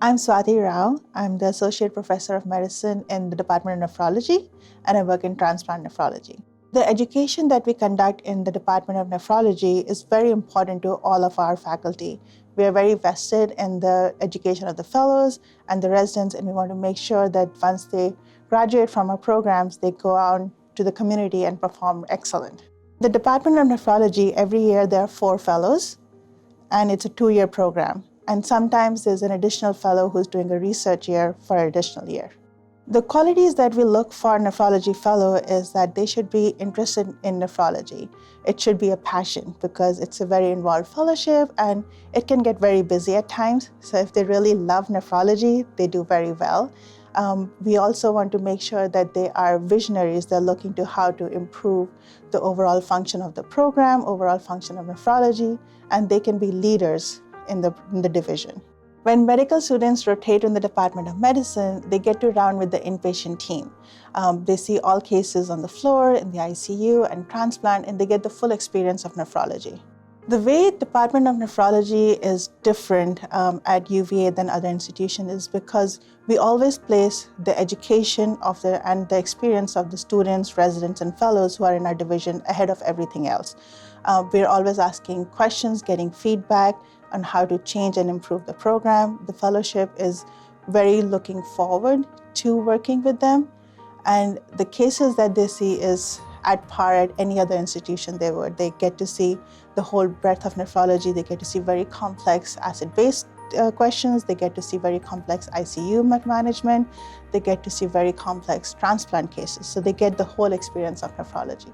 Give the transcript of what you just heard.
I'm Swati Rao. I'm the Associate Professor of Medicine in the Department of Nephrology, and I work in transplant nephrology. The education that we conduct in the Department of Nephrology is very important to all of our faculty. We are very vested in the education of the fellows and the residents, and we want to make sure that once they graduate from our programs, they go out to the community and perform excellent. The Department of Nephrology, every year there are 4 fellows, and it's a 2-year program. And sometimes there's an additional fellow who's doing a research year for an additional year. The qualities that we look for in a nephrology fellow is that they should be interested in nephrology. It should be a passion because it's a very involved fellowship and it can get very busy at times. So if they really love nephrology, they do very well. We also want to make sure that they are visionaries. They're looking to how to improve the overall function of the program, overall function of nephrology, and they can be leaders in the division. When medical students rotate in the Department of Medicine, they get to round with the inpatient team. They see all cases on the floor, in the ICU, and transplant, and they get the full experience of nephrology. The way Department of Nephrology is different at UVA than other institutions is because we always place the education and the experience of the students, residents, and fellows who are in our division ahead of everything else. We're always asking questions, getting feedback on how to change and improve the program. The fellowship is very looking forward to working with them, and the cases that they see is at par at any other institution they would. They get to see the whole breadth of nephrology. They get to see very complex acid-base questions. They get to see very complex ICU management. They get to see very complex transplant cases. So they get the whole experience of nephrology.